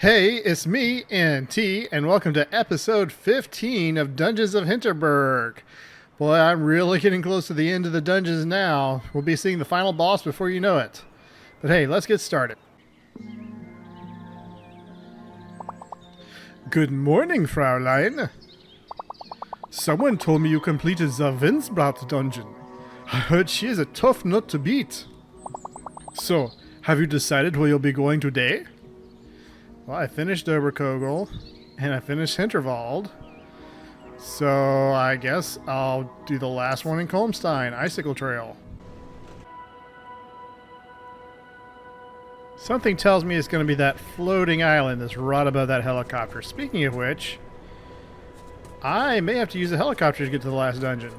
Hey, it's me, NT, and welcome to episode 15 of Dungeons of Hinterberg. Boy, I'm really getting close to the end of the dungeons now. We'll be seeing the final boss before you know it. But hey, let's get started. Good morning, Fraulein. Someone told me you completed the Vinsbrat dungeon. I heard she is a tough nut to beat. So, have you decided where you'll be going today? Well, I finished Oberkogel, and I finished Hinterwald. So, I guess I'll do the last one in Kolmstein, Icicle Trail. Something tells me it's going to be that floating island that's right above that helicopter. Speaking of which, I may have to use a helicopter to get to the last dungeon.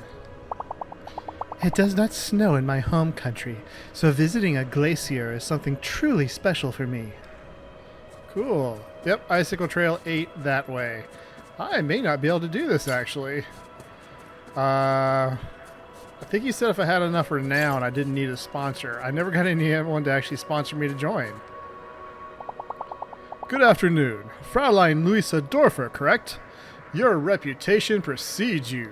It does not snow in my home country, so visiting a glacier is something truly special for me. Cool. Yep, Icicle Trail 8 that way. I may not be able to do this, actually. I think you said if I had enough renown, I didn't need a sponsor. I never got anyone to actually sponsor me to join. Good afternoon. Fraulein Luisa Dorfer, correct? Your reputation precedes you.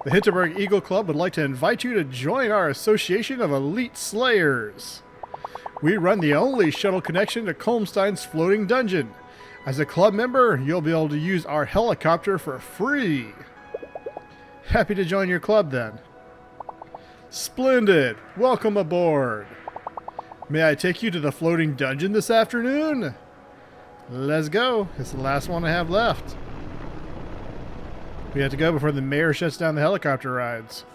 The Hinterberg Eagle Club would like to invite you to join our Association of Elite Slayers. We run the only shuttle connection to Kolmstein's floating dungeon. As a club member, you'll be able to use our helicopter for free. Happy to join your club then. Splendid! Welcome aboard. May I take you to the floating dungeon this afternoon? Let's go. It's the last one I have left. We have to go before the mayor shuts down the helicopter rides.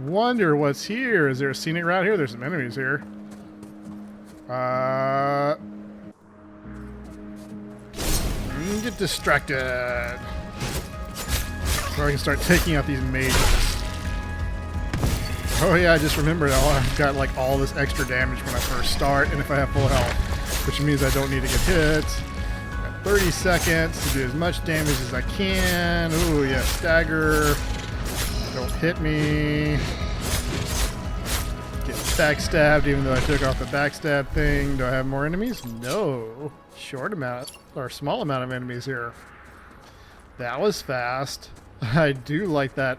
Wonder what's here. Is there a scenic route here? There's some enemies here. Get distracted. So I can start taking out these mages. Oh yeah, I just remembered I've got like all this extra damage when I first start, and if I have full health, which means I don't need to get hit. Got 30 seconds to do as much damage as I can. Ooh yeah, stagger. Don't hit me. Get backstabbed even though I took off the backstab thing. Do I have more enemies? No. Short amount, or small amount of enemies here. That was fast. I do like that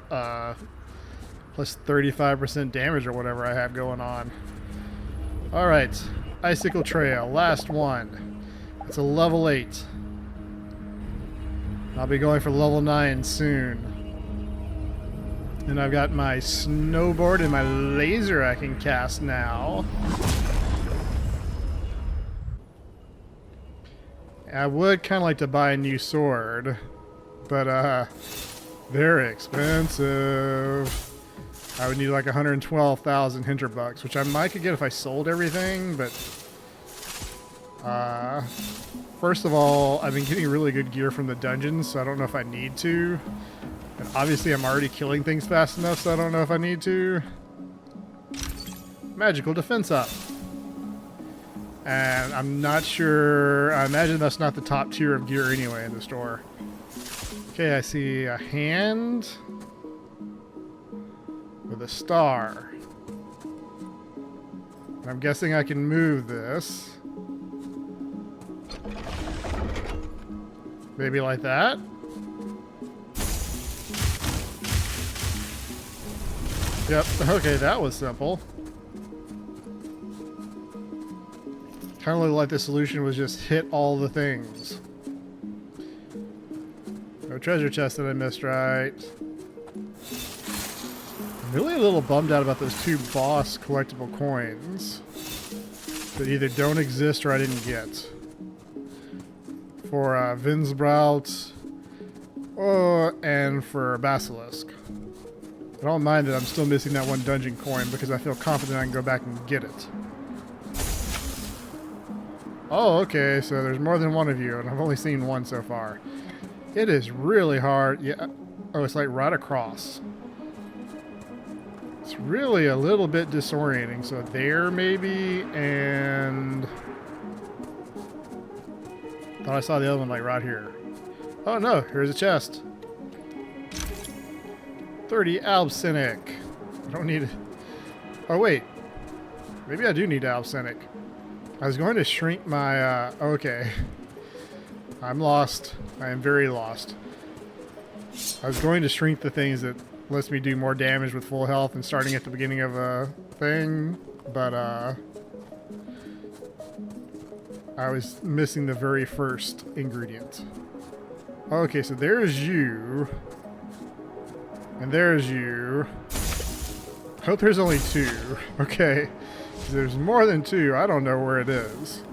plus 35% damage or whatever I have going on. Alright. Icicle Trail. Last one. It's a level 8. I'll be going for level 9 soon. And I've got my snowboard and my laser I can cast now. I would kind of like to buy a new sword, but very expensive. I would need like 112,000 Hinterbucks, which I might could get if I sold everything, but first of all, I've been getting really good gear from the dungeons, so I don't know if I need to. And obviously I'm already killing things fast enough, so I don't know if I need to. Magical defense up. And I'm not sure, I imagine that's not the top tier of gear anyway in the store. Okay, I see a hand with a star. I'm guessing I can move this. Maybe like that. Yep, okay, that was simple. Kind of looked like the solution was just hit all the things. No treasure chest that I missed, right? I'm really a little bummed out about those 2 boss collectible coins that either don't exist or I didn't get. For Vinsbrat and for Basilisk. I don't mind that I'm still missing that 1 dungeon coin because I feel confident I can go back and get it. Oh, okay, so there's more than one of you, and I've only seen 1 so far. It is really hard. Yeah. Oh, it's like right across. It's really a little bit disorienting. So there, maybe, and... Thought I saw the other one like right here. Oh no, here's a chest. 30 Albsinic. I don't need it. Oh wait. Maybe I do need Albsinic. I was going to shrink my, okay. I'm lost. I am very lost. I was going to shrink the things that lets me do more damage with full health and starting at the beginning of a thing, but, I was missing the very first ingredient. Okay, so there's you. And there's you. Hope there's only 2. Okay. If there's more than 2, I don't know where it is.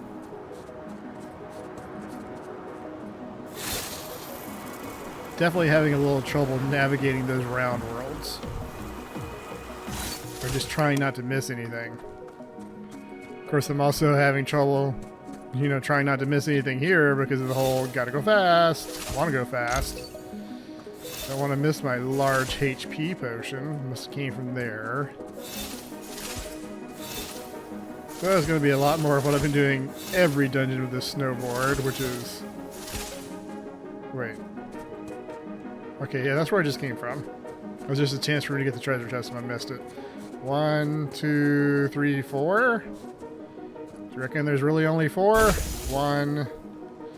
Definitely having a little trouble navigating those round worlds. Or just trying not to miss anything. Of course, I'm also having trouble, you know, trying not to miss anything here because of the whole gotta go fast, wanna go fast. Don't want to miss my large HP potion. Must have came from there. So that's going to be a lot more of what I've been doing every dungeon with this snowboard, which is... Wait. Okay, yeah, that's where I just came from. It was just a chance for me to get the treasure chest if I missed it. 1, 2, 3, 4. Do you reckon there's really only 4? 1. I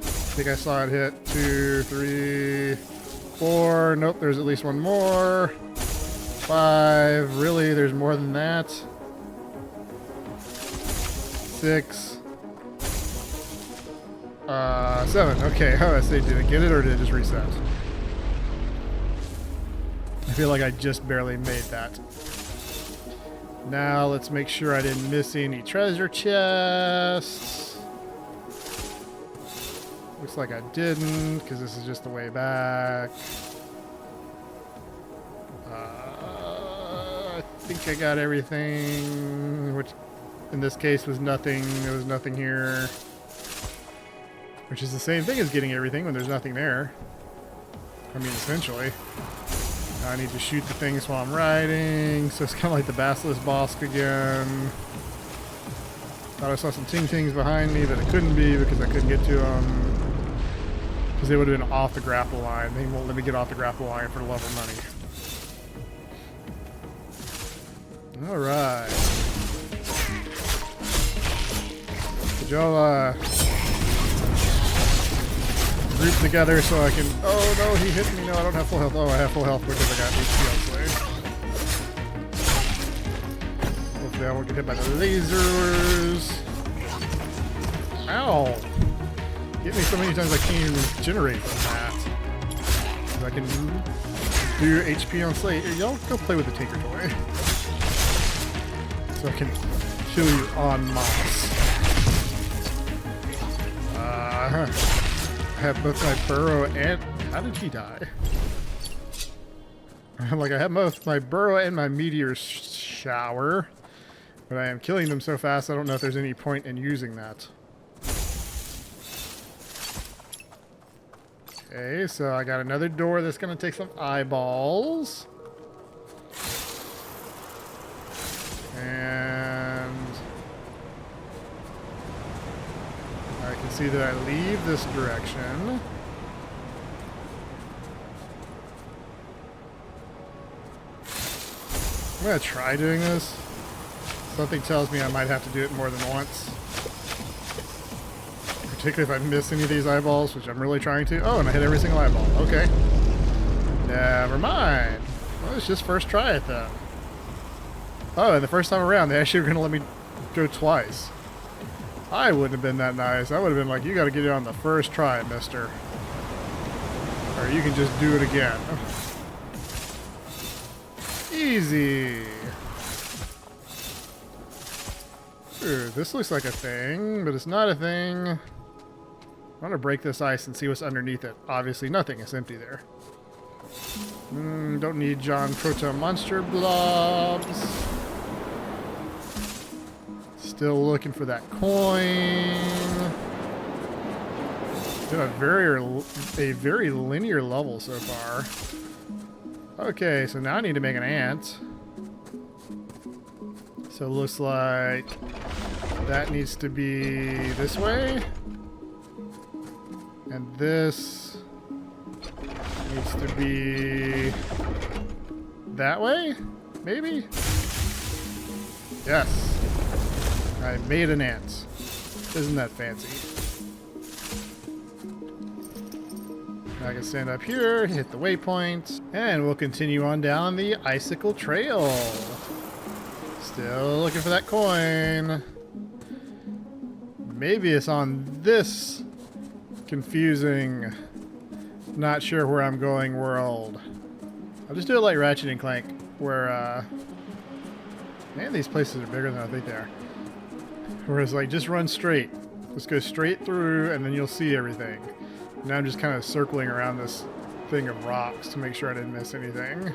think I saw it hit. 2, 3, 4. Nope, there's at least one more. 5. Really, there's more than that. 6. 7. Okay, oh, I say, did it get it or did it just reset? I feel like I just barely made that. Now let's make sure I didn't miss any treasure chests. Looks like I didn't, because this is just the way back. I think I got everything, which in this case was nothing. There was nothing here. Which is the same thing as getting everything when there's nothing there. I mean, essentially. I need to shoot the things while I'm riding, so it's kind of like the Basilisk boss again. Thought I saw some ting-tings behind me, but it couldn't be because I couldn't get to them. Because they would have been off the grapple line. They won't let me get off the grapple line for the level money. Alright. Could y'all, group together so I can... Oh no, he hit me. No, I don't have full health. Oh, I have full health because I got HP on Slave. Hopefully I won't get hit by the lasers. Ow! Hit me so many times I can't even regenerate from that. So I can do HP on Slave. Here, y'all go play with the Tinker Toy. So I can kill you en masse. I have both my burrow and... How did he die? Like, I have both my burrow and my meteor shower. But I am killing them so fast, I don't know if there's any point in using that. Okay, so I got another door that's going to take some eyeballs. And... I can see that I leave this direction. I'm going to try doing this. Something tells me I might have to do it more than once. Particularly if I miss any of these eyeballs, which I'm really trying to. Oh, and I hit every single eyeball. Okay. Never mind. Well, let's just first try it then. Oh, and the first time around, they actually were going to let me go twice. I wouldn't have been that nice. I would have been like, you got to get it on the first try, mister. Or you can just do it again. Easy. Ooh, this looks like a thing, but it's not a thing. I want to break this ice and see what's underneath it. Obviously nothing. It's empty there. Don't need John Proto Monster Blobs. Still looking for that coin. Been a very linear level so far. Okay, so now I need to make an ant. So it looks like that needs to be this way. And this needs to be that way, maybe? Yes. I made an ant. Isn't that fancy? I can stand up here, hit the waypoint, and we'll continue on down the icicle trail. Still looking for that coin. Maybe it's on this confusing, not sure where I'm going world. I'll just do it like Ratchet and Clank, where, man, these places are bigger than I think they are. Whereas, like, just run straight. Just go straight through, and then you'll see everything. Now I'm just kind of circling around this thing of rocks to make sure I didn't miss anything.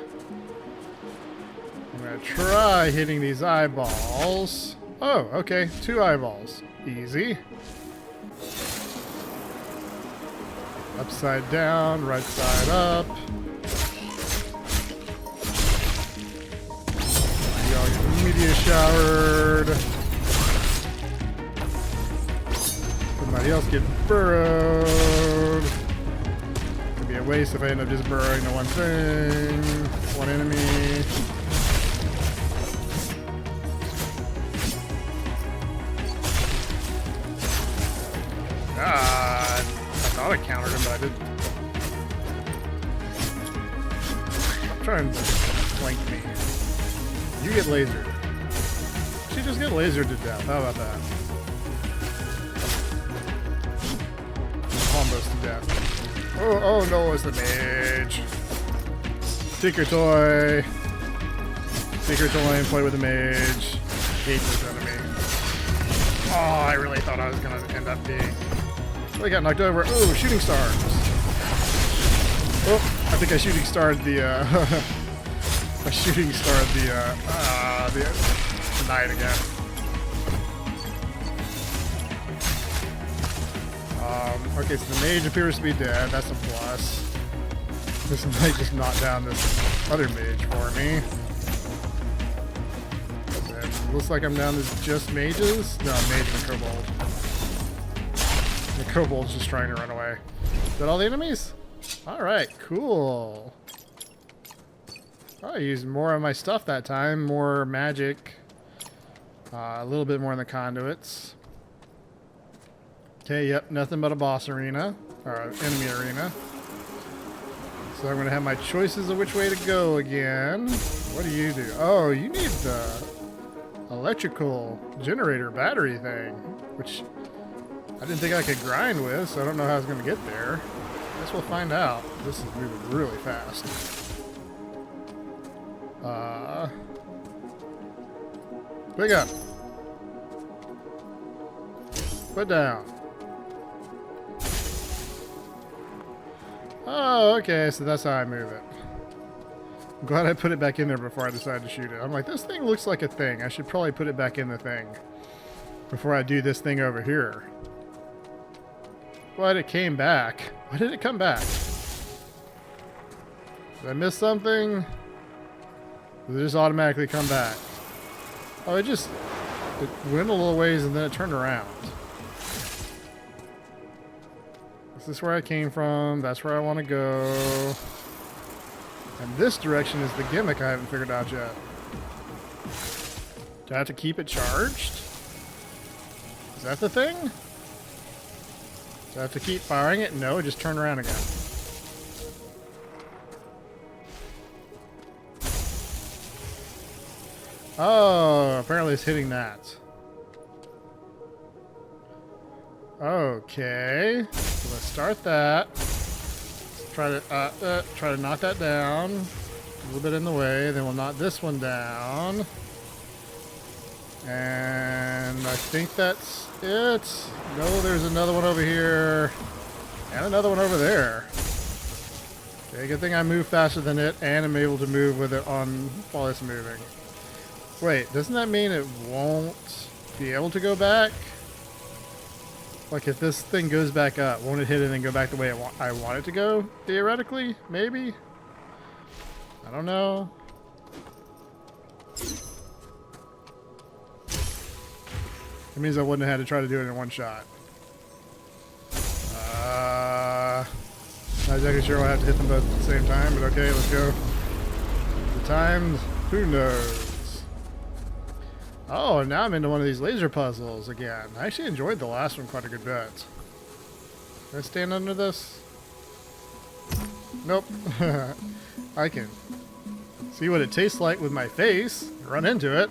I'm going to try hitting these eyeballs. Oh, okay. 2 eyeballs. Easy. Upside down, right side up. Y'all get media showered. Somebody else get burrowed. Could be a waste if I end up just burrowing the one thing. One enemy. Ah, I thought I countered him, but I didn't. Stop trying to flank me. You get lasered. She just get lasered to death. How about that? Almost to death. Oh no, it's the mage. Take your toy. Take your toy and play with the mage. Hate this enemy. Oh, I really thought I was gonna end up being. Oh, I got knocked over. Oh, shooting stars. Oh, I think I shooting starred the I shooting starred the night again. Okay, so the mage appears to be dead. That's a plus. This might just knock down this other mage for me. It looks like I'm down to just mages. No, mage and kobold. The kobold's just trying to run away. Is that all the enemies? Alright, cool. I used more of my stuff that time. More magic. A little bit more in the conduits. Okay, yep, nothing but a boss arena, or enemy arena. So I'm going to have my choices of which way to go again. What do you do? Oh, you need the electrical generator battery thing, which I didn't think I could grind with, so I don't know how I was going to get there. I guess we'll find out. This is moving really fast. Pick up. Put down. Oh, okay, so that's how I move it. I'm glad I put it back in there before I decided to shoot it. I'm like, this thing looks like a thing. I should probably put it back in the thing before I do this thing over here. But it came back. Why did it come back? Did I miss something? Did it just automatically come back? Oh, it went a little ways and then it turned around. This is where I came from. That's where I want to go. And this direction is the gimmick I haven't figured out yet. Do I have to keep it charged? Is that the thing? Do I have to keep firing it? No, it just turned around again. Oh, apparently it's hitting that. Okay. So let's start that. Try to knock that down. A little bit in the way. Then we'll knock this one down. And I think that's it. No, there's another one over here. And another one over there. Okay, good thing I move faster than it, and I'm able to move with it on while it's moving. Wait, doesn't that mean it won't be able to go back? Like, if this thing goes back up, won't it hit it and go back the way I want it to go? Theoretically? Maybe? I don't know. It means I wouldn't have had to try to do it in one shot. Not exactly sure I'll have to hit them both at the same time, but okay, let's go. The times, who knows? Oh, now I'm into one of these laser puzzles again. I actually enjoyed the last one quite a good bit. Can I stand under this? Nope. I can see what it tastes like with my face, run into it.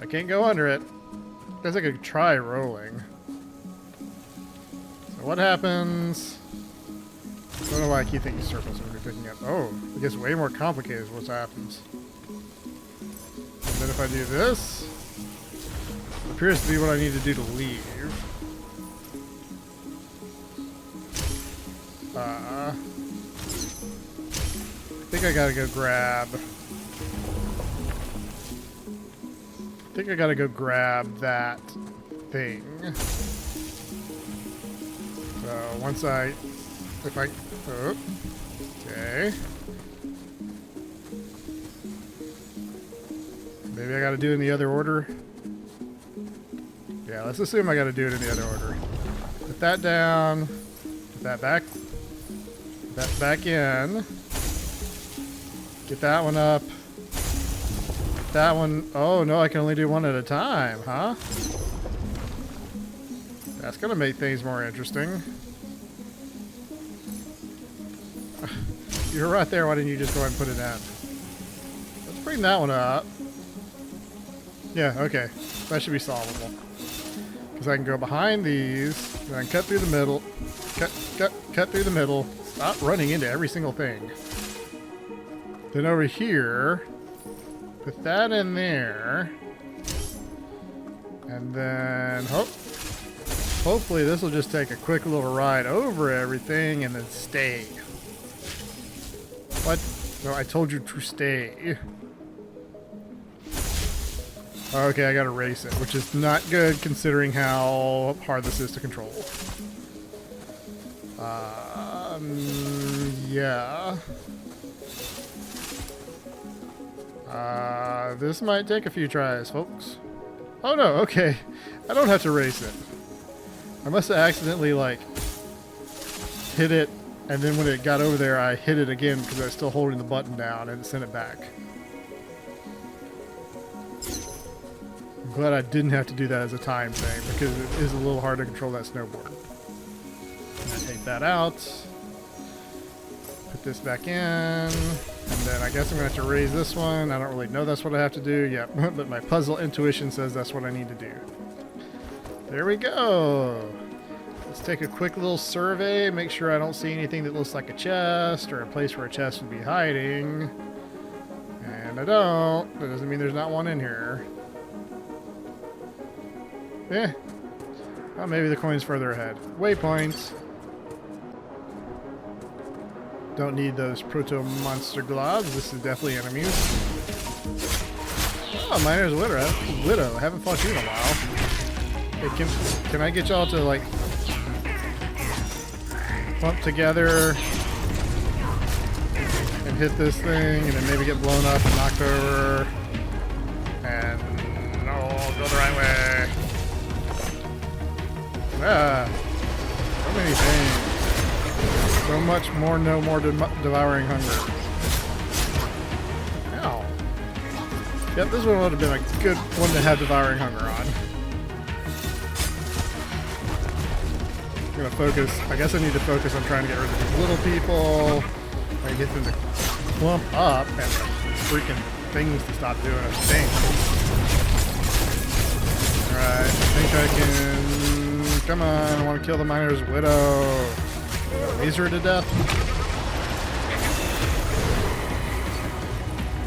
I can't go under it. I guess I could try rolling. So what happens? I don't know why I keep thinking circles are going to be picking up. Oh, it gets way more complicated is what happens. And then if I do this, it appears to be what I need to do to leave. I think I gotta go grab... that thing. So once I... Oh, okay. Maybe I gotta do it in the other order. Yeah, let's assume I gotta do it in the other order. Put that down. Put that back. Put that back in. Get that one up. Get that one. Oh no, I can only do one at a time, huh? That's gonna make things more interesting. You're right there, why didn't you just go ahead and put it down? Let's bring that one up. Yeah, okay. That should be solvable. Because I can go behind these, and I can cut through the middle. Cut through the middle. Stop running into every single thing. Then over here, put that in there. And then, hopefully this will just take a quick little ride over everything and then stay. What? No, I told you to stay. Okay, I gotta race it, which is not good considering how hard this is to control. Yeah. This might take a few tries, folks. Oh no, okay. I don't have to race it. I must have accidentally, like, hit it, and then when it got over there, I hit it again because I was still holding the button down and it sent it back. I'm glad I didn't have to do that as a time thing because it is a little hard to control that snowboard. And I take that out. Put this back in. And then I guess I'm going to have to raise this one. I don't really know that's what I have to do. Yep, but my puzzle intuition says that's what I need to do. There we go. Let's take a quick little survey. Make sure I don't see anything that looks like a chest or a place where a chest would be hiding. And I don't. That doesn't mean there's not one in here. Yeah. Well, maybe the coin's further ahead. Waypoints. Don't need those proto-monster gloves. This is definitely enemies. Oh, Miner's Widow. I haven't fought you in a while. Hey, can I get y'all to, like, clump together and hit this thing and then maybe get blown up and knocked over? And no, go the right way. Ah, so many things. So much more, no more devouring hunger. Ow. Yep, this one would have been a good one to have devouring hunger on. I'm gonna focus. I guess I need to focus on trying to get rid of these little people. I get them to clump up and the freaking things to stop doing a thing. Alright, I think I can... Come on, I want to kill the Miner's Widow. Laser her to death?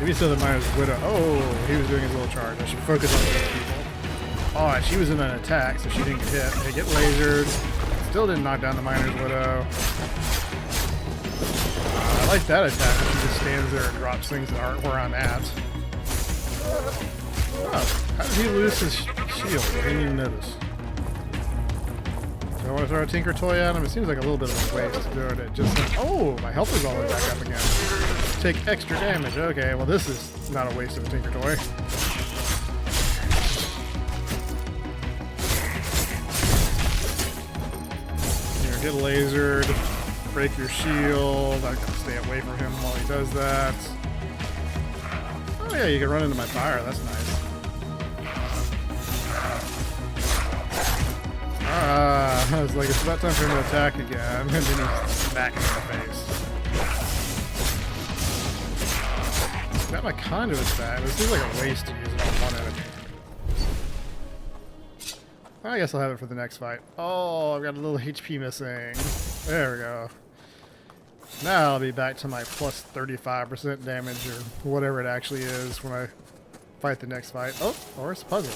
Maybe so the Miner's Widow... Oh, he was doing his little charge. I should focus on the other people. Oh, she was in an attack, so she didn't get hit. They get lasered. Still didn't knock down the Miner's Widow. I like that attack. She just stands there and drops things that aren't where I'm at. Oh, how did he lose his shield? I didn't even notice. Do I want to throw a Tinker Toy at him? It seems like a little bit of a waste doing it. Just like, oh, my health is all the way back up again. Take extra damage. Okay, well this is not a waste of a Tinker Toy. Here, get lasered. Break your shield. I gotta stay away from him while he does that. Oh yeah, you can run into my fire. That's nice. I was like, it's about time for him to attack again, and then he smacks me in the face. Got my conduits back. This seems like a waste to use it on one enemy. I guess I'll have it for the next fight. Oh, I've got a little HP missing. There we go. Now I'll be back to my plus 35% damage or whatever it actually is when I fight the next fight. Oh, or it's a puzzle.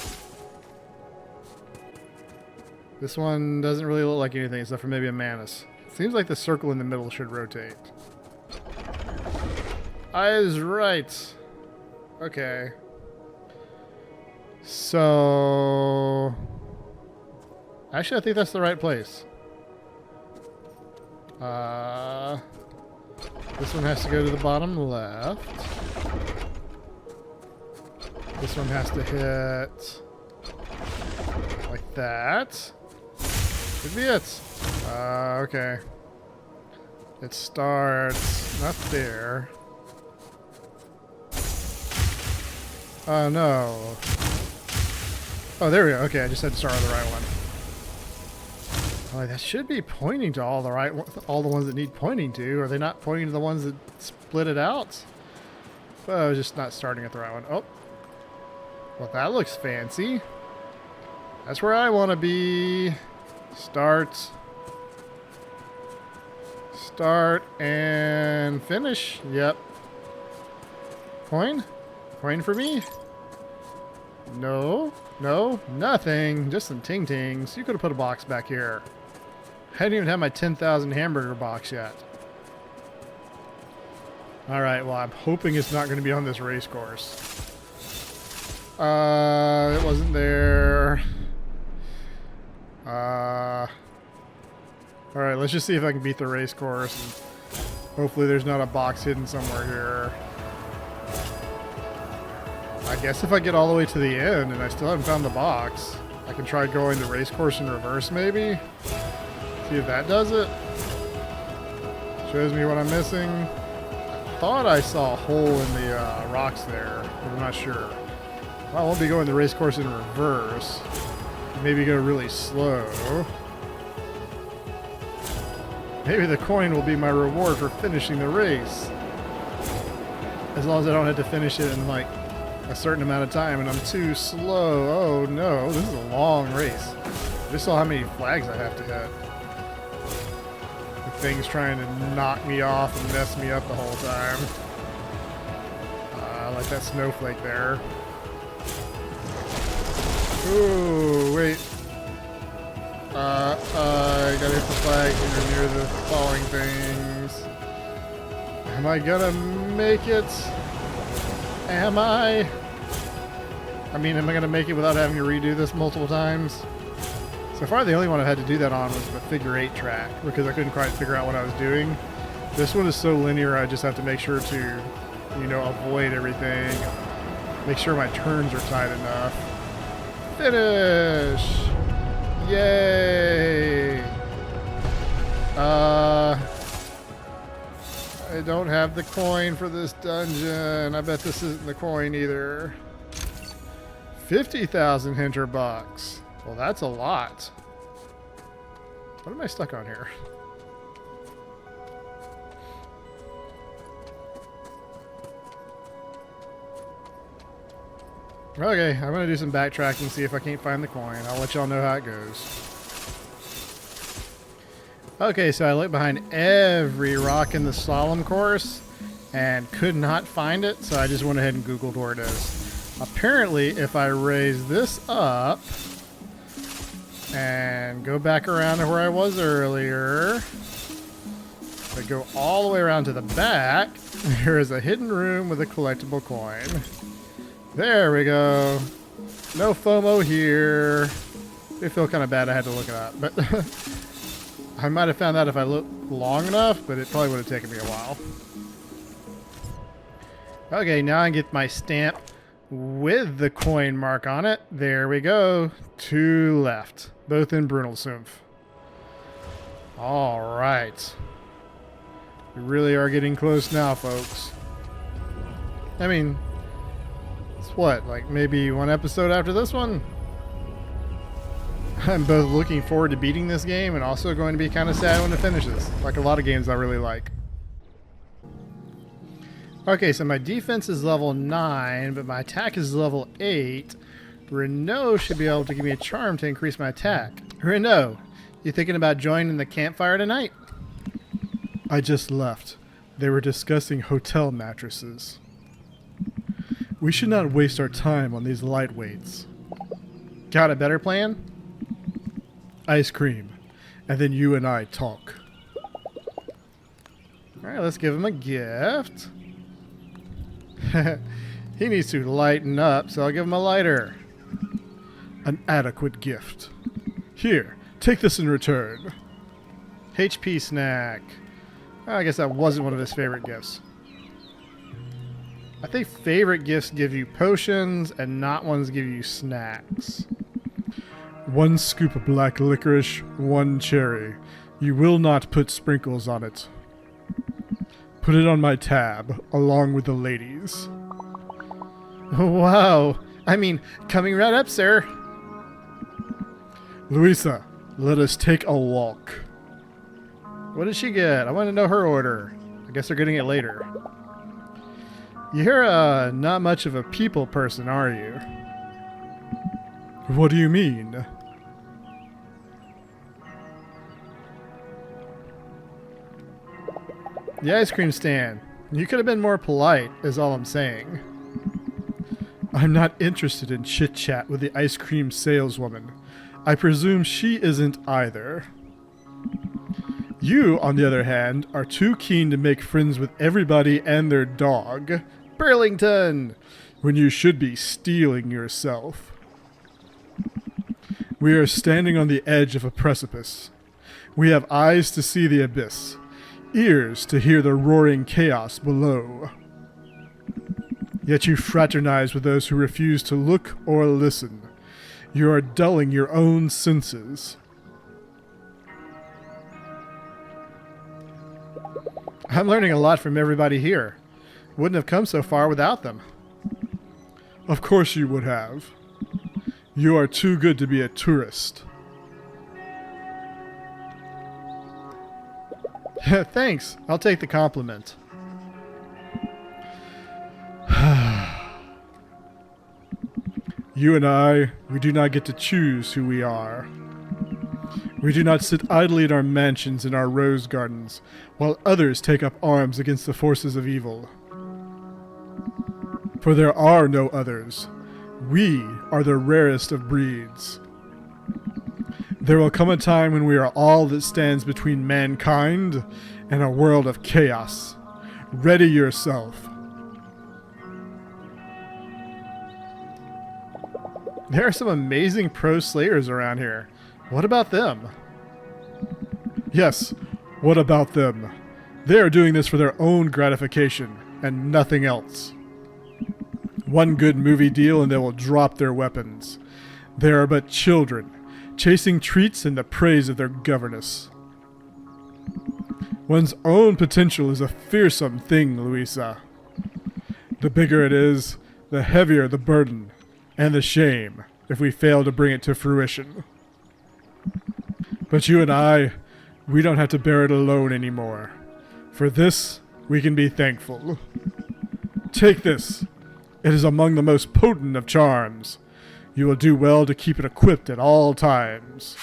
This one doesn't really look like anything except for maybe a Manus. Seems like the circle in the middle should rotate. I was right. Okay. So... actually, I think that's the right place. This one has to go to the bottom left. This one has to hit... like that. Could be it. Okay. It starts... not there. Oh, no. Oh, there we go. Okay, I just had to start on the right one. Oh, that should be pointing to all the ones that need pointing to. Are they not pointing to the ones that split it out? Well, I was just not starting at the right one. Oh. Well, that looks fancy. That's where I want to be. Start. Start and finish. Yep. Coin? Coin for me? No. No. Nothing. Just some ting-tings. You could have put a box back here. I didn't even have my 10,000 hamburger box yet. Alright, well, I'm hoping it's not going to be on this race course. It wasn't there. Alright, let's just see if I can beat the race course. And hopefully there's not a box hidden somewhere here. I guess if I get all the way to the end and I still haven't found the box, I can try going the race course in reverse maybe. See if that does it. Shows me what I'm missing. I thought I saw a hole in the rocks there, but I'm not sure. Well, I won't be going the race course in reverse. Maybe go really slow. Maybe the coin will be my reward for finishing the race. As long as I don't have to finish it in like a certain amount of time and I'm too slow. Oh no, this is a long race. I just saw how many flags I have to hit. The thing's trying to knock me off and mess me up the whole time. Like that snowflake there. Ooh, wait. I gotta hit the flag when you're near the falling things. Am I gonna make it? Am I? I mean, am I gonna make it without having to redo this multiple times? So far, the only one I've had to do that on was the figure 8 track because I couldn't quite figure out what I was doing. This one is so linear, I just have to make sure to, you know, avoid everything. Make sure my turns are tight enough. Finish! Yay! I don't have the coin for this dungeon. I bet this isn't the coin either. 50,000 Hinterbucks. Well, that's a lot. What am I stuck on here? Okay, I'm going to do some backtracking, see if I can't find the coin. I'll let y'all know how it goes. Okay, so I looked behind every rock in the slalom course and could not find it, so I just went ahead and Googled where it is. Apparently, if I raise this up and go back around to where I was earlier, if I go all the way around to the back, there is a hidden room with a collectible coin. There we go. No FOMO here. I feel kind of bad I had to look it up, but I might have found out if I looked long enough, but it probably would have taken me a while. Okay, now I can get my stamp with the coin mark on it. There we go. 2 left, both in Brunelsumpf. All right. We really are getting close now, folks. I mean, it's what, like maybe 1 episode after this one? I'm both looking forward to beating this game and also going to be kind of sad when it finishes, like a lot of games I really like. Okay, so my defense is level 9, but my attack is level 8. Renaud should be able to give me a charm to increase my attack. Renaud, you thinking about joining the campfire tonight? I just left. They were discussing hotel mattresses. We should not waste our time on these lightweights. Got a better plan? Ice cream. And then you and I talk. Alright, let's give him a gift. He needs to lighten up, so I'll give him a lighter. An adequate gift. Here, take this in return. HP snack. I guess that wasn't one of his favorite gifts. I think favorite gifts give you potions and not ones give you snacks. 1 scoop of black licorice, 1 cherry. You will not put sprinkles on it. Put it on my tab, along with the ladies. Wow. I mean, coming right up, sir. Louisa, let us take a walk. What did she get? I want to know her order. I guess they're getting it later. You're not much of a people person, are you? What do you mean? The ice cream stand. You could have been more polite, is all I'm saying. I'm not interested in chit-chat with the ice cream saleswoman. I presume she isn't either. You, on the other hand, are too keen to make friends with everybody and their dog, Burlington, when you should be stealing yourself. We are standing on the edge of a precipice. We have eyes to see the abyss, ears to hear the roaring chaos below. Yet you fraternize with those who refuse to look or listen. You are dulling your own senses. I'm learning a lot from everybody here. Wouldn't have come so far without them. Of course you would have. You are too good to be a tourist. Thanks. I'll take the compliment. You and I, we do not get to choose who we are. We do not sit idly in our mansions in our rose gardens, while others take up arms against the forces of evil. For there are no others. We are the rarest of breeds. There will come a time when we are all that stands between mankind and a world of chaos. Ready yourself. There are some amazing pro slayers around here. What about them? Yes, what about them? They are doing this for their own gratification and nothing else. One good movie deal and they will drop their weapons. They are but children, chasing treats in the praise of their governess. One's own potential is a fearsome thing, Louisa. The bigger it is, the heavier the burden. And the shame, if we fail to bring it to fruition. But you and I, we don't have to bear it alone anymore. For this, we can be thankful. Take this. It is among the most potent of charms. You will do well to keep it equipped at all times.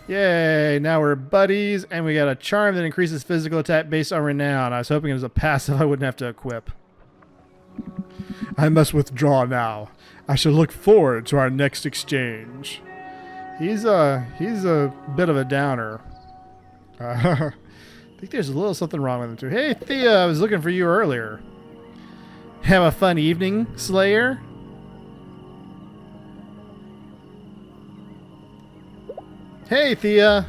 Yay, now we're buddies, and we got a charm that increases physical attack based on renown. I was hoping it was a passive I wouldn't have to equip. I must withdraw now. I shall look forward to our next exchange. He's a bit of a downer. I think there's a little something wrong with him too. Hey, Thea, I was looking for you earlier. Have a fun evening, Slayer? Hey, Thea.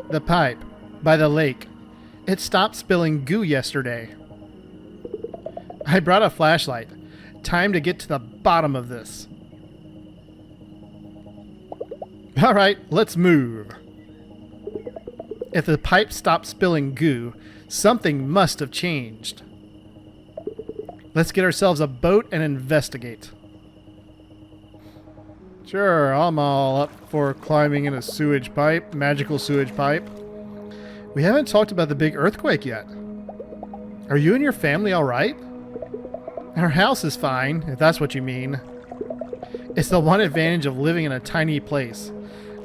The pipe by the lake. It stopped spilling goo yesterday. I brought a flashlight. Time to get to the bottom of this. All right, let's move. If the pipe stopped spilling goo, something must have changed. Let's get ourselves a boat and investigate. Sure, I'm all up for climbing in a sewage pipe, magical sewage pipe. We haven't talked about the big earthquake yet. Are you and your family all right? Our house is fine, if that's what you mean. It's the one advantage of living in a tiny place.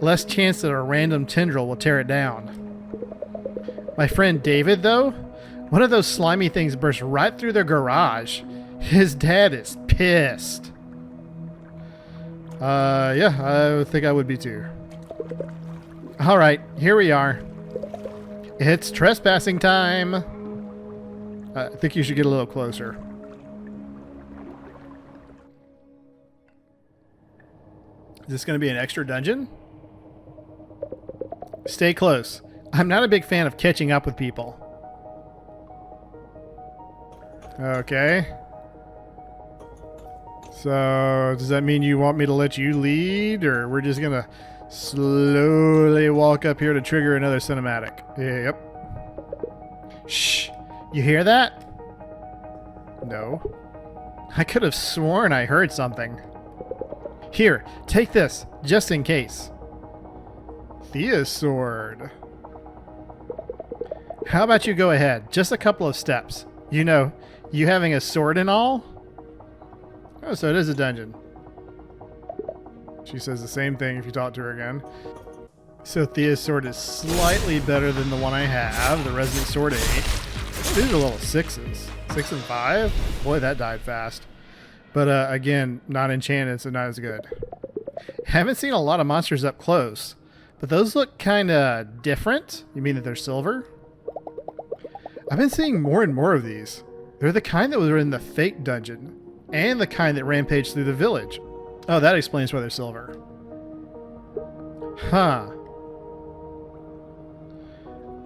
Less chance that a random tendril will tear it down. My friend David, though, one of those slimy things burst right through their garage. His dad is pissed. Yeah, I think I would be too. Alright, here we are. It's trespassing time. I think you should get a little closer. Is this going to be an extra dungeon? Stay close. I'm not a big fan of catching up with people. Okay. So, does that mean you want me to let you lead, or we're just gonna slowly walk up here to trigger another cinematic? Yep. Shh. You hear that? No. I could have sworn I heard something. Here, take this, just in case. Thea's sword. How about you go ahead? Just a couple of steps. You know, you having a sword and all? Oh, so it is a dungeon. She says the same thing if you talk to her again. So Thea's sword is slightly better than the one I have, the Resident Sword 8. Oh, these are level 6s. 6 and 5? Boy, that died fast. But again, not enchanted, so not as good. Haven't seen a lot of monsters up close, but those look kind of different. You mean that they're silver? I've been seeing more and more of these. They're the kind that were in the fake dungeon. And the kind that rampaged through the village. Oh, that explains why they're silver. Huh.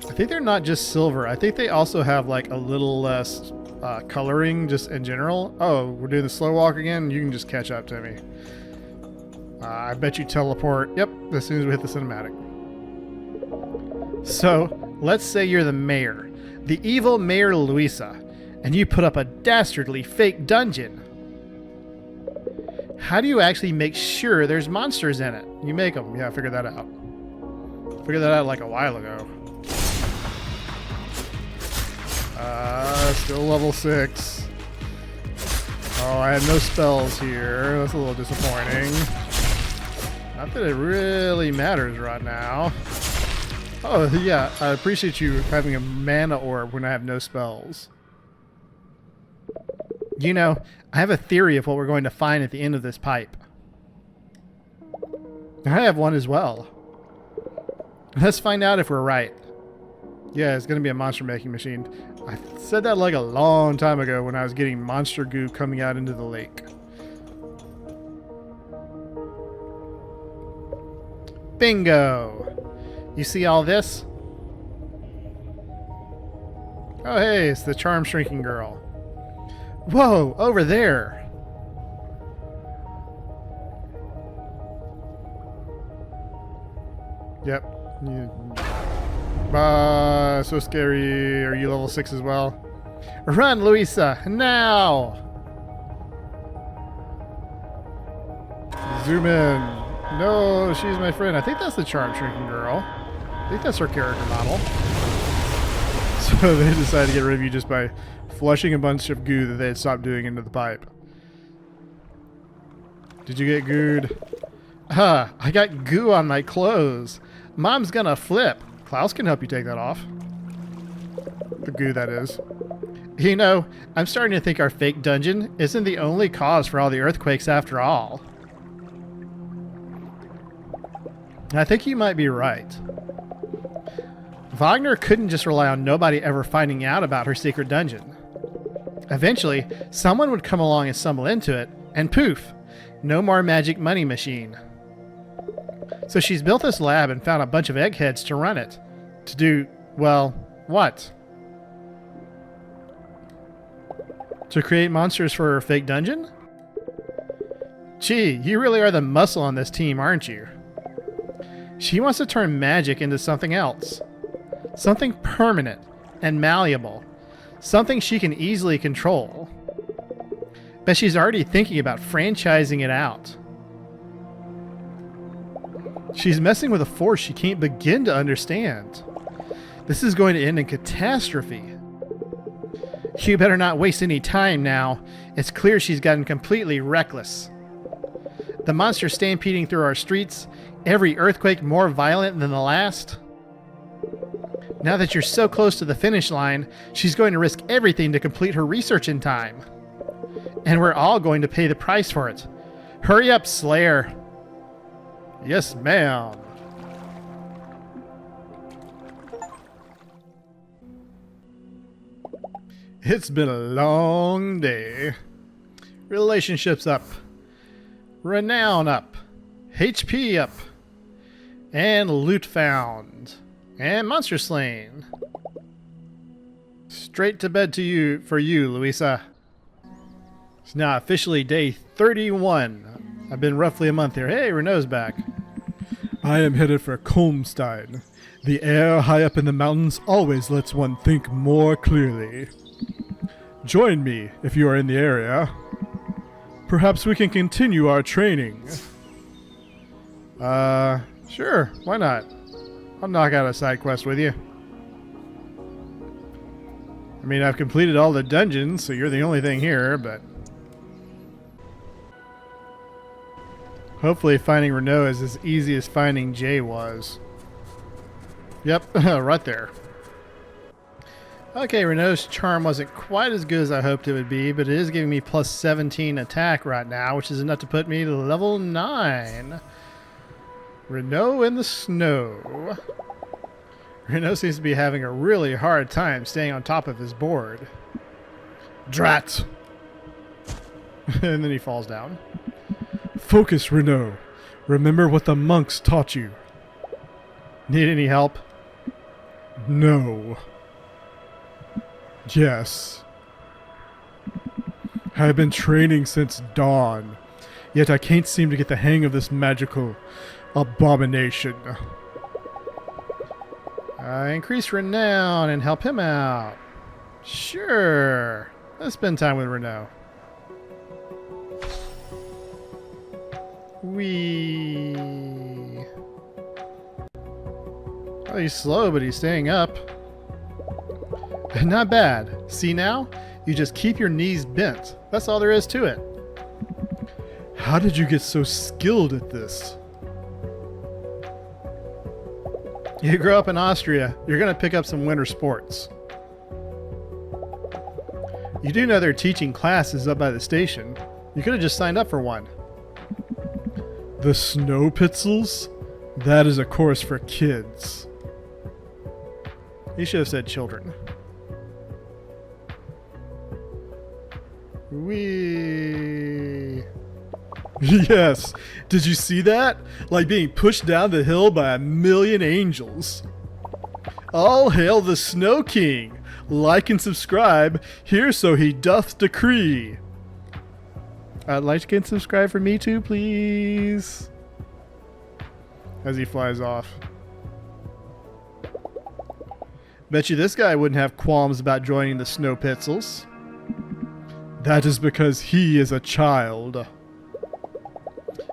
I think they're not just silver. I think they also have like a little less coloring just in general. Oh, we're doing the slow walk again? You can just catch up to me. I bet you teleport. Yep, as soon as we hit the cinematic. So, let's say you're the mayor. The evil Mayor Louisa. And you put up a dastardly fake dungeon. How do you actually make sure there's monsters in it? You make them. Yeah, I figured that out. Figured that out like a while ago. Still level 6. Oh, I have no spells here. That's a little disappointing. Not that it really matters right now. Oh, yeah. I appreciate you having a mana orb when I have no spells. You know, I have a theory of what we're going to find at the end of this pipe. I have one as well. Let's find out if we're right. Yeah, it's going to be a monster making machine. I said that like a long time ago when I was getting monster goo coming out into the lake. Bingo! You see all this? Oh hey, it's the charm shrinking girl. Whoa, over there. Yep. So scary. Are you level 6 as well? Run, Louisa, now! Zoom in. No, she's my friend. I think that's the charm shrinking girl. I think that's her character model. So they decided to get rid of you just by flushing a bunch of goo that they had stopped doing into the pipe. Did you get gooed? Huh, I got goo on my clothes. Mom's gonna flip. Klaus can help you take that off. The goo, that is. You know, I'm starting to think our fake dungeon isn't the only cause for all the earthquakes after all. I think you might be right. Wagner couldn't just rely on nobody ever finding out about her secret dungeon. Eventually, someone would come along and stumble into it, and poof, no more magic money machine. So she's built this lab and found a bunch of eggheads to run it. To do, well, what? To create monsters for her fake dungeon? Gee, you really are the muscle on this team, aren't you? She wants to turn magic into something else. Something permanent and malleable. Something she can easily control. Bet she's already thinking about franchising it out. She's messing with a force she can't begin to understand. This is going to end in catastrophe. You better not waste any time now. It's clear she's gotten completely reckless. The monster's stampeding through our streets, every earthquake more violent than the last. Now that you're so close to the finish line, she's going to risk everything to complete her research in time. And we're all going to pay the price for it. Hurry up, Slayer. Yes, ma'am. It's been a long day. Relationships up. Renown up. HP up. And loot found. And monster slain. Straight to bed for you, Louisa. It's now officially day 31. I've been roughly a month here. Hey, Renaud's back. I am headed for Comstein. The air high up in the mountains always lets one think more clearly. Join me if you are in the area. Perhaps we can continue our training. Sure, why not? I'll knock out a side quest with you. I mean, I've completed all the dungeons, so you're the only thing here, but... hopefully finding Renaud is as easy as finding Jay was. Yep, right there. Okay, Renaud's charm wasn't quite as good as I hoped it would be, but it is giving me plus 17 attack right now, which is enough to put me to level 9. Renaud in the snow. Renaud seems to be having a really hard time staying on top of his board. Drat! And then he falls down. Focus, Renaud. Remember what the monks taught you. Need any help? No. Yes. I have been training since dawn, yet I can't seem to get the hang of this magical abomination. Increase renown and help him out. Sure. Let's spend time with Renaud. Whee. Oh, he's slow, but he's staying up. Not bad. See now? You just keep your knees bent. That's all there is to it. How did you get so skilled at this? You grow up in Austria, you're going to pick up some winter sports. You do know they're teaching classes up by the station. You could have just signed up for one. The snow pitzels? That is a course for kids. You should have said children. Whee! Yes. Did you see that? Like being pushed down the hill by a million angels. All hail the Snow King. Like and subscribe. Here so he doth decree. Like and subscribe for me too, please. As he flies off. Bet you this guy wouldn't have qualms about joining the Snow Pitzels. That is because he is a child.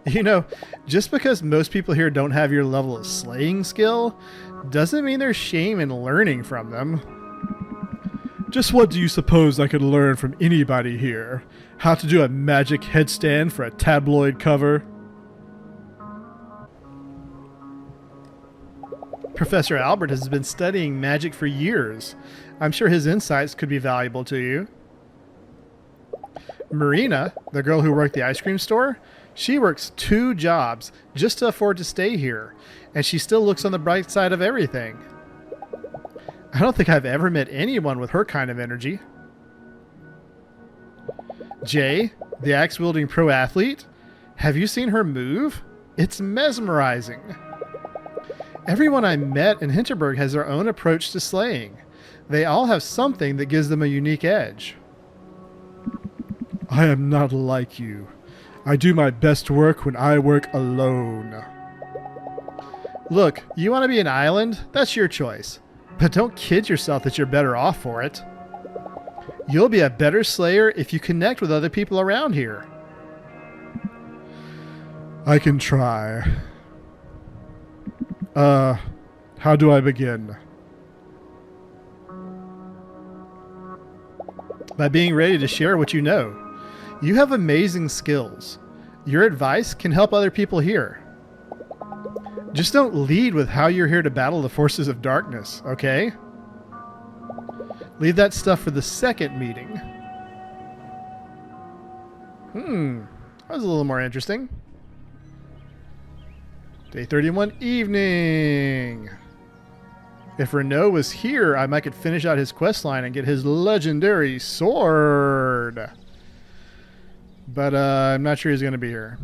You know, just because most people here don't have your level of slaying skill, doesn't mean there's shame in learning from them. Just what do you suppose I could learn from anybody here? How to do a magic headstand for a tabloid cover? Professor Albert has been studying magic for years. I'm sure his insights could be valuable to you. Marina, the girl who worked the ice cream store, she works 2 jobs just to afford to stay here, and she still looks on the bright side of everything. I don't think I've ever met anyone with her kind of energy. Jay, the axe-wielding pro athlete, have you seen her move? It's mesmerizing. Everyone I met in Hinterberg has their own approach to slaying. They all have something that gives them a unique edge. I am not like you. I do my best work when I work alone. Look, you want to be an island? That's your choice. But don't kid yourself that you're better off for it. You'll be a better slayer if you connect with other people around here. I can try. How do I begin? By being ready to share what you know. You have amazing skills. Your advice can help other people here. Just don't lead with how you're here to battle the forces of darkness, okay? Leave that stuff for the second meeting. That was a little more interesting. Day 31 evening. If Renaud was here, I might could finish out his quest line and get his legendary sword. But I'm not sure he's going to be here.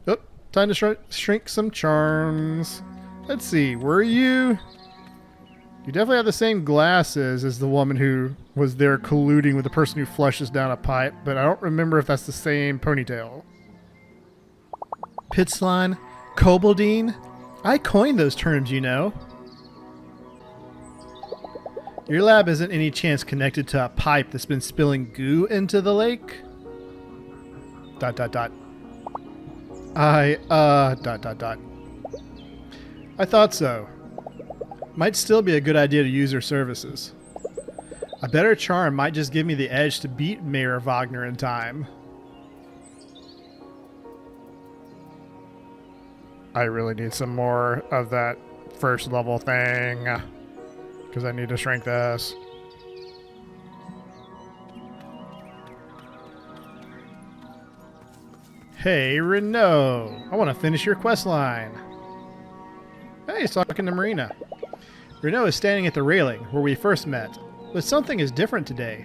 Oh, time to shrink some charms. Let's see, were you? You definitely have the same glasses as the woman who was there colluding with the person who flushes down a pipe, but I don't remember if that's the same ponytail. Pitslon, Koboldine. I coined those terms, you know. Your lab isn't any chance connected to a pipe that's been spilling goo into the lake? ... I thought so. Might still be a good idea to use her services. A better charm might just give me the edge to beat Mayor Wagner in time. I really need some more of that first level thing, because I need to shrink this. Hey, Renaud. I want to finish your quest line. Hey, he's talking to Marina. Renaud is standing at the railing where we first met, but something is different today.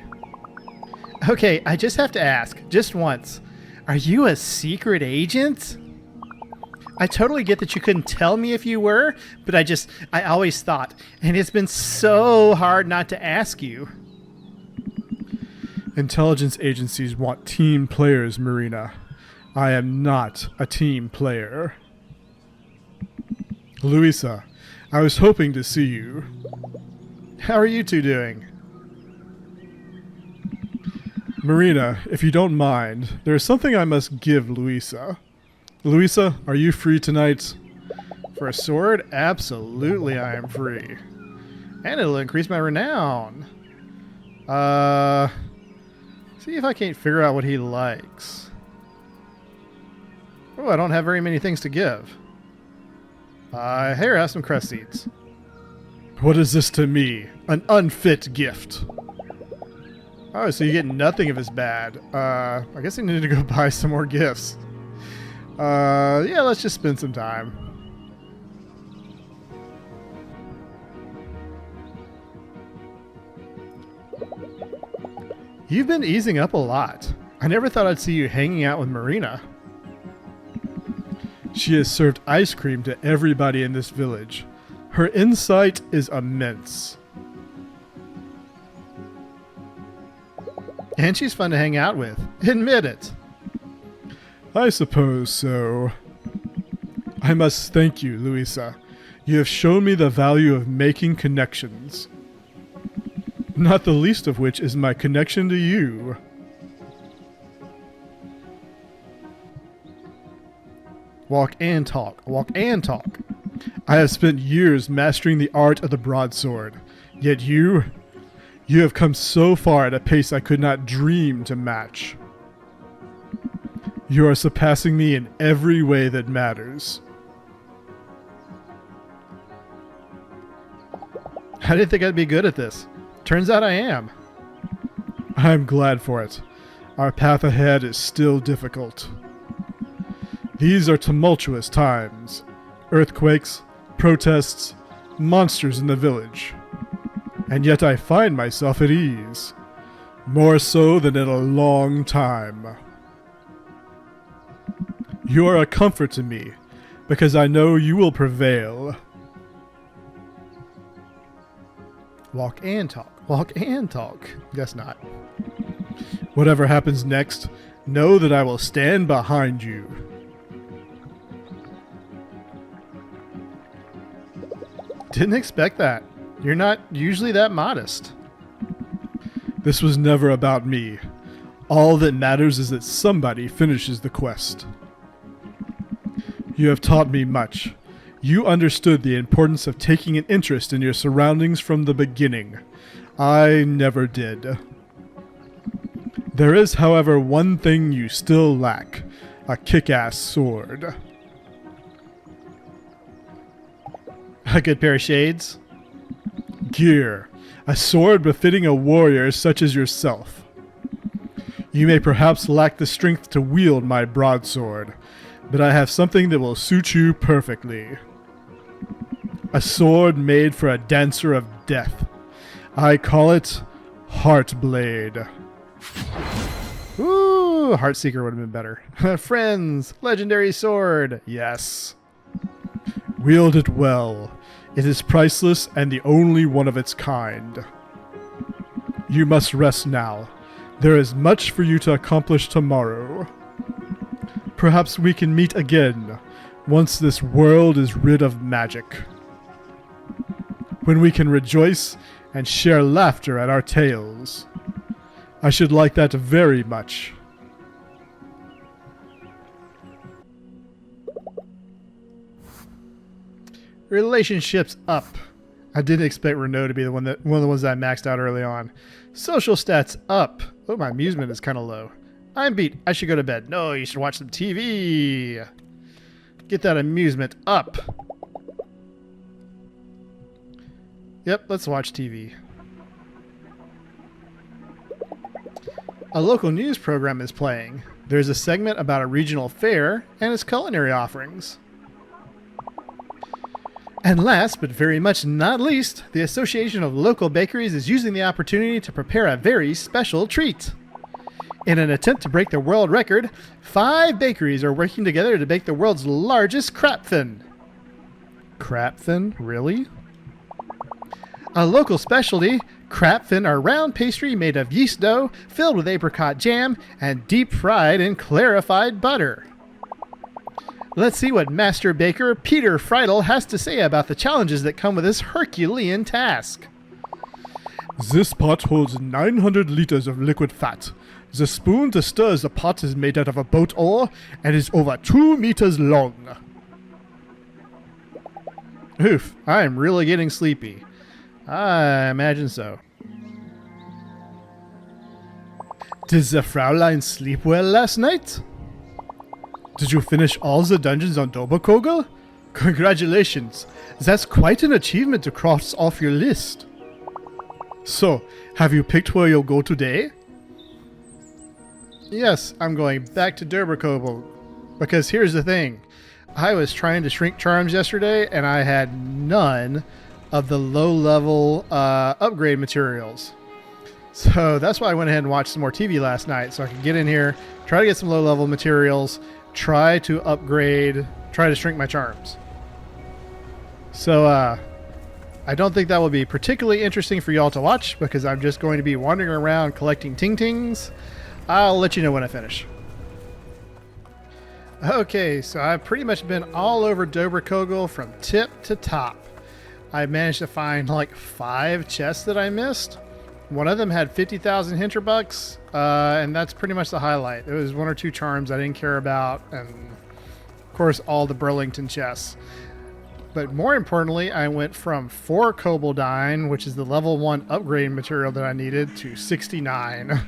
Okay, I just have to ask, just once. Are you a secret agent? I totally get that you couldn't tell me if you were, but I always thought, and it's been so hard not to ask you. Intelligence agencies want team players, Marina. I am not a team player. Louisa, I was hoping to see you. How are you two doing? Marina, if you don't mind, there is something I must give Louisa. Louisa, are you free tonight? For a sword? Absolutely I am free. And it'll increase my renown. See if I can't figure out what he likes. Oh, I don't have very many things to give. Here, have some crest seeds. What is this to me? An unfit gift. Oh, so you get nothing if it's bad. I guess I need to go buy some more gifts. Yeah, let's just spend some time. You've been easing up a lot. I never thought I'd see you hanging out with Marina. She has served ice cream to everybody in this village. Her insight is immense. And she's fun to hang out with. Admit it. I suppose so. I must thank you, Louisa. You have shown me the value of making connections. Not the least of which is my connection to you. Walk and talk. Walk and talk. I have spent years mastering the art of the broadsword. Yet you have come so far at a pace I could not dream to match. You are surpassing me in every way that matters. I didn't think I'd be good at this. Turns out I am. I'm glad for it. Our path ahead is still difficult. These are tumultuous times. Earthquakes, protests, monsters in the village. And yet I find myself at ease. More so than in a long time. You are a comfort to me, because I know you will prevail. Walk and talk. Walk and talk. Guess not. Whatever happens next, know that I will stand behind you. Didn't expect that. You're not usually that modest. This was never about me. All that matters is that somebody finishes the quest. You have taught me much, You understood the importance of taking an interest in your surroundings from the beginning. I never did. There is, however, one thing you still lack. A kick-ass sword. A good pair of shades? Gear. A sword befitting a warrior such as yourself. You may perhaps lack the strength to wield my broadsword, but I have something that will suit you perfectly. A sword made for a dancer of death. I call it Heartblade. Ooh, Heartseeker would have been better. Friends, legendary sword. Yes. Wield it well. It is priceless and the only one of its kind. You must rest now. There is much for you to accomplish tomorrow. Perhaps we can meet again, once this world is rid of magic. When we can rejoice and share laughter at our tales. I should like that very much. Relationships up. I didn't expect Renaud to be one of the ones that I maxed out early on. Social stats up. Oh, my amusement is kind of low. I'm beat. I should go to bed. No, you should watch some TV. Get that amusement up. Yep, let's watch TV. A local news program is playing. There's a segment about a regional fair and its culinary offerings. And last, but very much not least, the Association of Local Bakeries is using the opportunity to prepare a very special treat. In an attempt to break the world record, 5 bakeries are working together to bake the world's largest crapfin. Crapfin? Really? A local specialty, crapfin are round pastry made of yeast dough filled with apricot jam and deep fried in clarified butter. Let's see what Master Baker Peter Friedel has to say about the challenges that come with this Herculean task. This pot holds 900 liters of liquid fat. The spoon to stir the pot is made out of a boat oar and is over 2 meters long. Oof, I am really getting sleepy. I imagine so. Did the Fraulein sleep well last night? Did you finish all the dungeons on Doberkogel? Congratulations! That's quite an achievement to cross off your list. So, have you picked where you'll go today? Yes, I'm going back to Doberkogel. Because here's the thing. I was trying to shrink charms yesterday, and I had none of the low-level upgrade materials. So that's why I went ahead and watched some more TV last night, so I could get in here, try to get some low-level materials, try to upgrade, try to shrink my charms. So I don't think that will be particularly interesting for y'all to watch, because I'm just going to be wandering around collecting ting-tings. I'll let you know when I finish. Okay, so I've pretty much been all over Doberkogel from tip to top. I managed to find like 5 chests that I missed. One of them had 50,000 Hinterbucks, and that's pretty much the highlight. It was 1 or 2 charms I didn't care about, and of course all the Burlington chests. But more importantly, I went from 4 Koboldine, which is the level 1 upgrade material that I needed, to 69.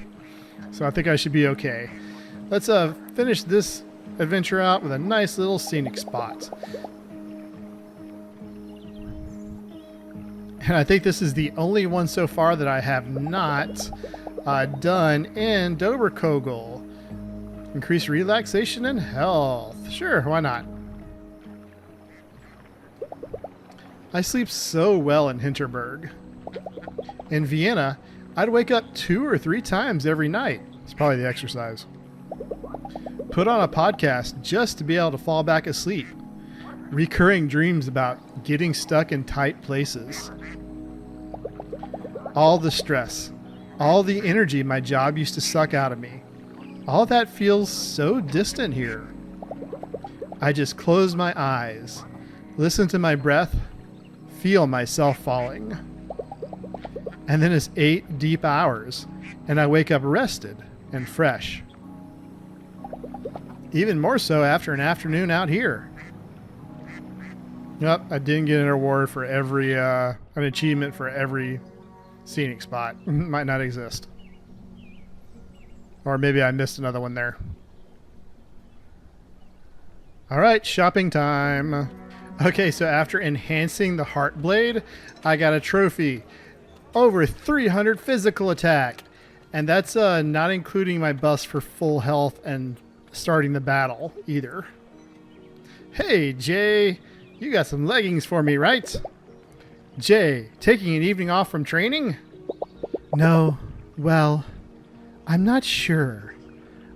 So I think I should be okay. Let's finish this adventure out with a nice little scenic spot. And I think this is the only one so far that I have not done in Doberkogel. Increase relaxation and health. Sure, why not? I sleep so well in Hinterberg. In Vienna, I'd wake up 2 or 3 times every night. It's probably the exercise. Put on a podcast just to be able to fall back asleep. Recurring dreams about getting stuck in tight places. All the stress, all the energy my job used to suck out of me. All that feels so distant here. I just close my eyes, listen to my breath, feel myself falling. And then it's 8 deep hours, and I wake up rested and fresh. Even more so after an afternoon out here. Yep, I didn't get an award for every, an achievement for every scenic spot. Might not exist. Or maybe I missed another one there. Alright, shopping time. Okay, so after enhancing the Heart Blade, I got a trophy. Over 300 physical attack. And that's not including my buffs for full health and starting the battle either. Hey, Jay, you got some leggings for me, right? Jay, taking an evening off from training? No, well, I'm not sure.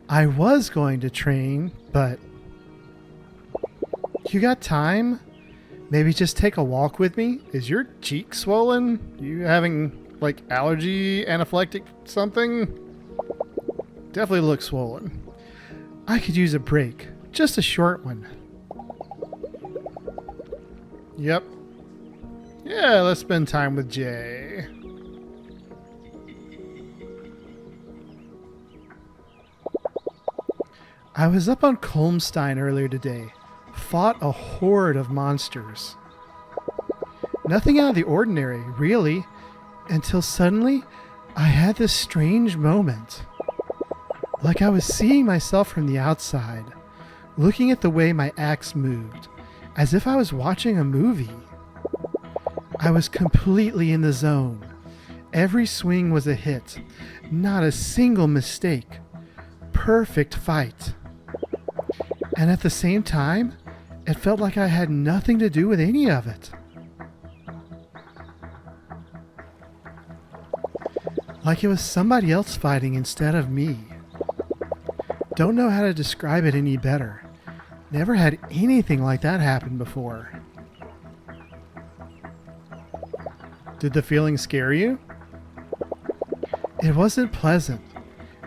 I was going to train, but... You got time? Maybe just take a walk with me? Is your cheek swollen? You having, like, allergy, anaphylactic something? Definitely looks swollen. I could use a break. Just a short one. Yep. Yeah, let's spend time with Jay. I was up on Colmstein earlier today. Fought a horde of monsters. Nothing out of the ordinary, really, until suddenly I had this strange moment. Like I was seeing myself from the outside, looking at the way my axe moved, as if I was watching a movie. I was completely in the zone. Every swing was a hit, not a single mistake. Perfect fight. And at the same time, it felt like I had nothing to do with any of it. Like it was somebody else fighting instead of me. Don't know how to describe it any better. Never had anything like that happen before. Did the feeling scare you? It wasn't pleasant.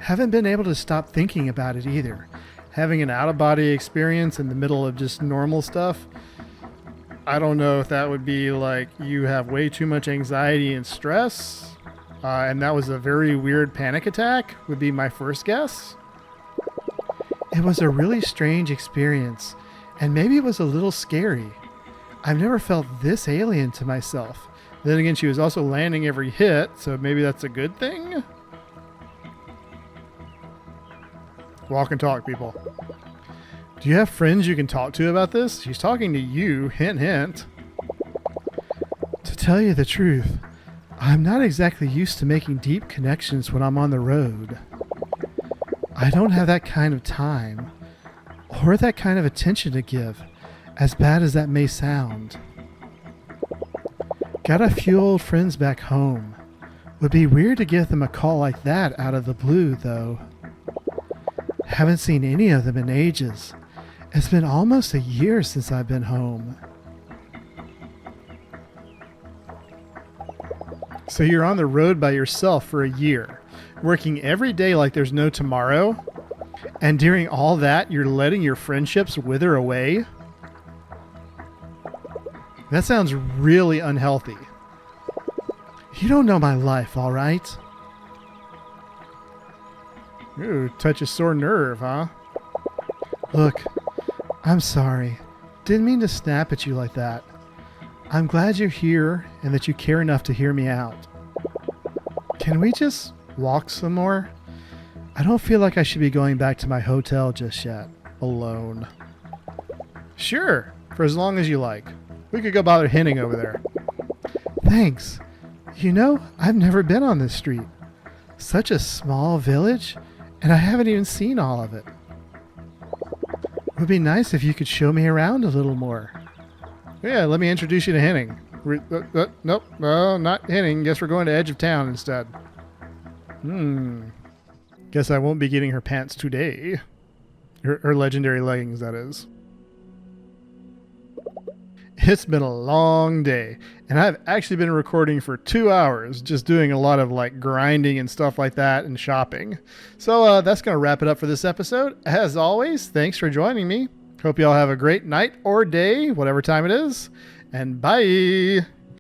Haven't been able to stop thinking about it either. Having an out-of-body experience in the middle of just normal stuff, I don't know if that would be like you have way too much anxiety and stress, and that was a very weird panic attack, would be my first guess. It was a really strange experience, and maybe it was a little scary. I've never felt this alien to myself. Then again, she was also landing every hit, so maybe that's a good thing? Walk and talk, people. Do you have friends you can talk to about this? She's talking to you, hint, hint. To tell you the truth, I'm not exactly used to making deep connections when I'm on the road. I don't have that kind of time, or that kind of attention to give, as bad as that may sound. Got a few old friends back home. Would be weird to give them a call like that out of the blue, though. Haven't seen any of them in ages. It's been almost a year since I've been home. So you're on the road by yourself for a year, working every day like there's no tomorrow, and during all that, you're letting your friendships wither away? That sounds really unhealthy. You don't know my life, all right? Ooh, touch a sore nerve, huh? Look, I'm sorry. Didn't mean to snap at you like that. I'm glad you're here and that you care enough to hear me out. Can we just walk some more? I don't feel like I should be going back to my hotel just yet, alone. Sure, for as long as you like. We could go bother Henning over there. Thanks. You know, I've never been on this street. Such a small village, and I haven't even seen all of it. It would be nice if you could show me around a little more. Yeah, let me introduce you to Henning. Nope, not Henning. Guess we're going to Edge of Town instead. Guess I won't be getting her pants today. Her legendary leggings, that is. It's been a long day, and I've actually been recording for 2 hours, just doing a lot of like grinding and stuff like that and shopping. So that's going to wrap it up for this episode. As always, thanks for joining me. Hope you all have a great night or day, whatever time it is, and bye.